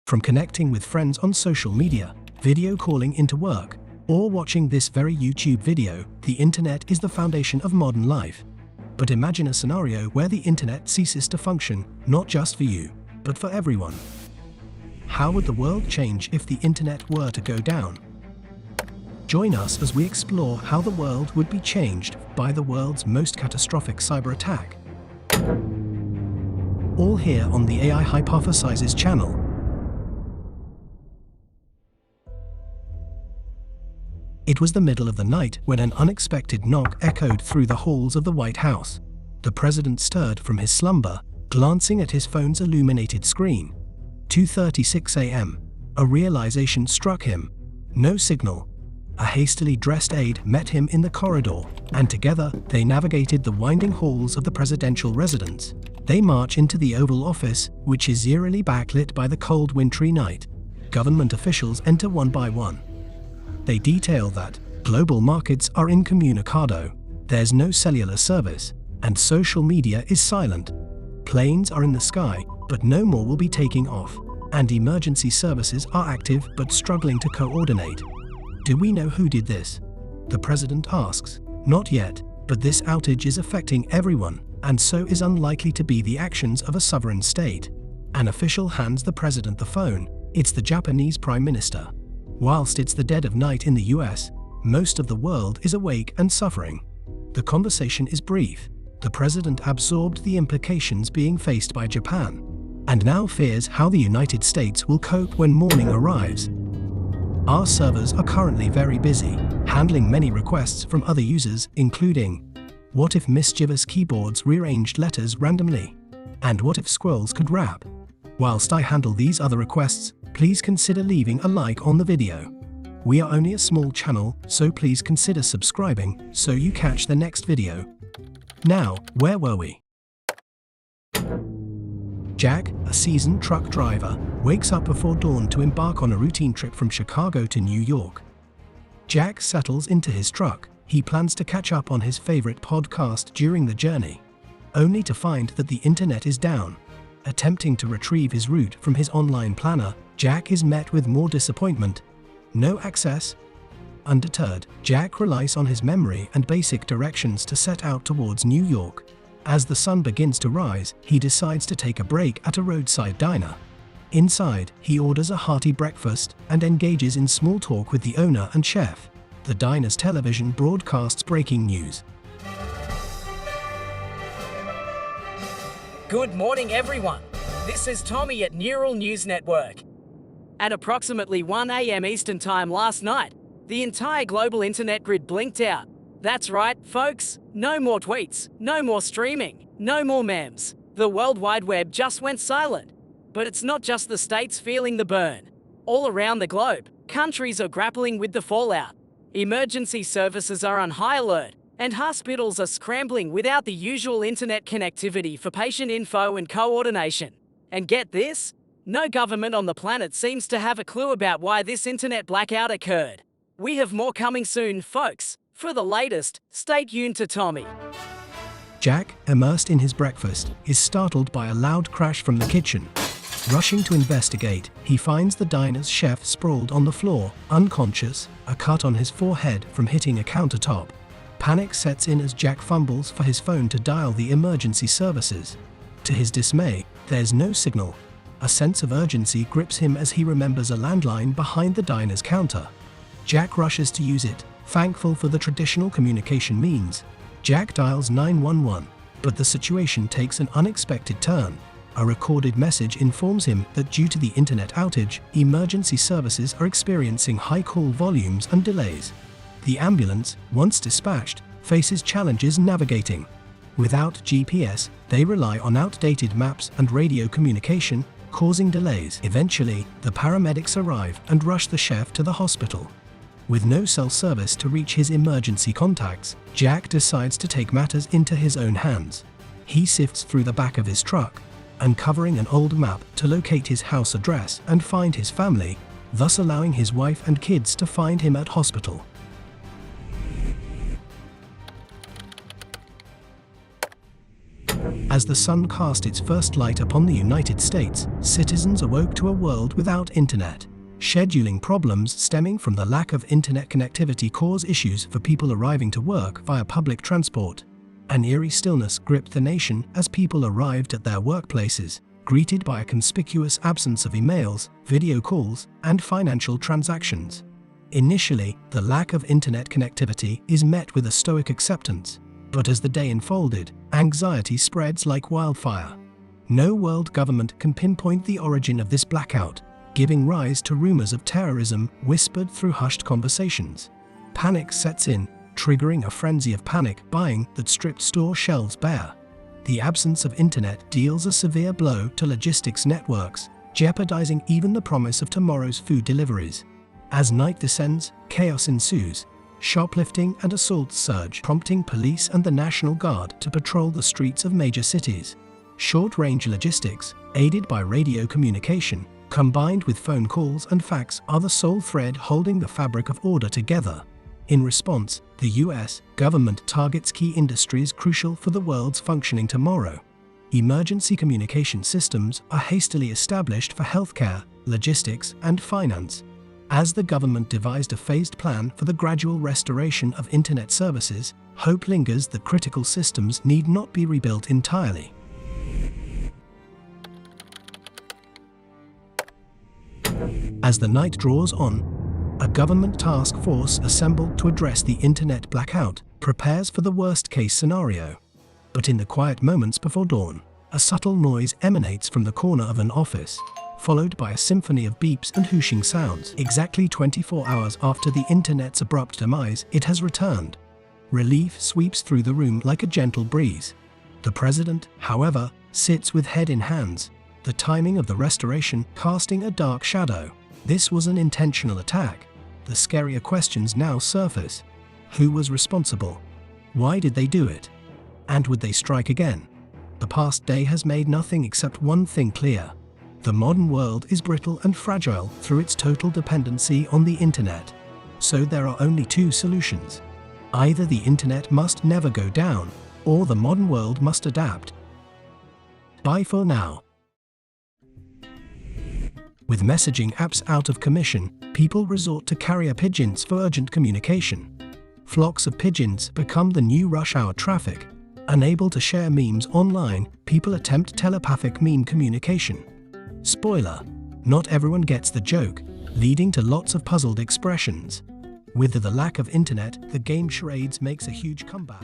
From connecting with friends on social media, video calling into work, or watching this very YouTube video, the internet is the foundation of modern life. But imagine a scenario where the internet ceases to function, not just for you, but for everyone. How would the world change if the internet were to go down? Join us as we explore how the world would be changed by the world's most catastrophic cyber attack. All here on the AI Hypothesizes channel. It was the middle of the night when an unexpected knock echoed through the halls of the White House. The president stirred from his slumber, glancing at his phone's illuminated screen. 2:36 a.m. A realization struck him. No signal. A hastily dressed aide met him in the corridor, and together they navigated the winding halls of the presidential residence. They march into the Oval Office, which is eerily backlit by the cold wintry night. Government officials enter one by one. They detail that global markets are incommunicado, there's no cellular service, and social media is silent. Planes are in the sky, but no more will be taking off, and emergency services are active but struggling to coordinate. Do we know who did this? The president asks. Not yet, but this outage is affecting everyone, and so is unlikely to be the actions of a sovereign state. An official hands the president the phone. It's the Japanese prime minister. Whilst it's the dead of night in the US, most of the world is awake and suffering. The conversation is brief. The president absorbed the implications being faced by Japan, and now fears how the United States will cope when morning arrives. Our servers are currently very busy, handling many requests from other users, including, what if mischievous keyboards rearranged letters randomly? And what if squirrels could rap? Whilst I handle these other requests, please consider leaving a like on the video. We are only a small channel, so please consider subscribing so you catch the next video. Now, where were we? Jack, a seasoned truck driver, wakes up before dawn to embark on a routine trip from Chicago to New York. Jack settles into his truck. He plans to catch up on his favorite podcast during the journey, only to find that the internet is down. Attempting to retrieve his route from his online planner, Jack is met with more disappointment. No access. Undeterred, Jack relies on his memory and basic directions to set out towards New York. As the sun begins to rise, he decides to take a break at a roadside diner. Inside, he orders a hearty breakfast and engages in small talk with the owner and chef. The diner's television broadcasts breaking news. Good morning, everyone. This is Tommy at Neural News Network. At approximately 1 a.m. Eastern Time last night, the entire global internet grid blinked out. That's right, folks. No more tweets, no more streaming, no more memes. The World Wide Web just went silent. But it's not just the states feeling the burn. All around the globe, countries are grappling with the fallout. Emergency services are on high alert, and hospitals are scrambling without the usual internet connectivity for patient info and coordination. And get this? No government on the planet seems to have a clue about why this internet blackout occurred. We have more coming soon, folks. For the latest, stay tuned to Tommy. Jack, immersed in his breakfast, is startled by a loud crash from the kitchen. Rushing to investigate, he finds the diner's chef sprawled on the floor, unconscious, a cut on his forehead from hitting a countertop. Panic sets in as Jack fumbles for his phone to dial the emergency services. To his dismay, there's no signal. A sense of urgency grips him as he remembers a landline behind the diner's counter. Jack rushes to use it, thankful for the traditional communication means. Jack dials 911, but the situation takes an unexpected turn. A recorded message informs him that due to the internet outage, emergency services are experiencing high call volumes and delays. The ambulance, once dispatched, faces challenges navigating. Without GPS, they rely on outdated maps and radio communication, causing delays. Eventually, the paramedics arrive and rush the chef to the hospital. With no cell service to reach his emergency contacts, Jack decides to take matters into his own hands. He sifts through the back of his truck, uncovering an old map to locate his house address and find his family, thus allowing his wife and kids to find him at hospital. As the sun cast its first light upon the United States, citizens awoke to a world without internet. Scheduling problems stemming from the lack of internet connectivity cause issues for people arriving to work via public transport. An eerie stillness gripped the nation as people arrived at their workplaces, greeted by a conspicuous absence of emails, video calls, and financial transactions. Initially, the lack of internet connectivity is met with a stoic acceptance, but as the day unfolded, anxiety spreads like wildfire. No world government can pinpoint the origin of this blackout, giving rise to rumors of terrorism whispered through hushed conversations. Panic sets in, triggering a frenzy of panic buying that stripped store shelves bare. The absence of internet deals a severe blow to logistics networks, jeopardizing even the promise of tomorrow's food deliveries. As night descends, chaos ensues. Shoplifting and assaults surge, prompting police and the National Guard to patrol the streets of major cities. Short-range logistics, aided by radio communication, combined with phone calls and fax, are the sole thread holding the fabric of order together. In response, the US government targets key industries crucial for the world's functioning tomorrow. Emergency communication systems are hastily established for healthcare, logistics, and finance. As the government devised a phased plan for the gradual restoration of internet services, hope lingers that critical systems need not be rebuilt entirely. As the night draws on, a government task force assembled to address the internet blackout prepares for the worst-case scenario. But in the quiet moments before dawn, a subtle noise emanates from the corner of an office, followed by a symphony of beeps and whooshing sounds. Exactly 24 hours after the internet's abrupt demise, it has returned. Relief sweeps through the room like a gentle breeze. The president, however, sits with head in hands, the timing of the restoration casting a dark shadow. This was an intentional attack. The scarier questions now surface. Who was responsible? Why did they do it? And would they strike again? The past day has made nothing except one thing clear. The modern world is brittle and fragile through its total dependency on the internet. So there are only two solutions. Either the internet must never go down, or the modern world must adapt. Bye for now. With messaging apps out of commission, people resort to carrier pigeons for urgent communication. Flocks of pigeons become the new rush hour traffic. Unable to share memes online, people attempt telepathic meme communication. Spoiler: not everyone gets the joke, leading to lots of puzzled expressions. With the lack of internet, the game charades makes a huge comeback.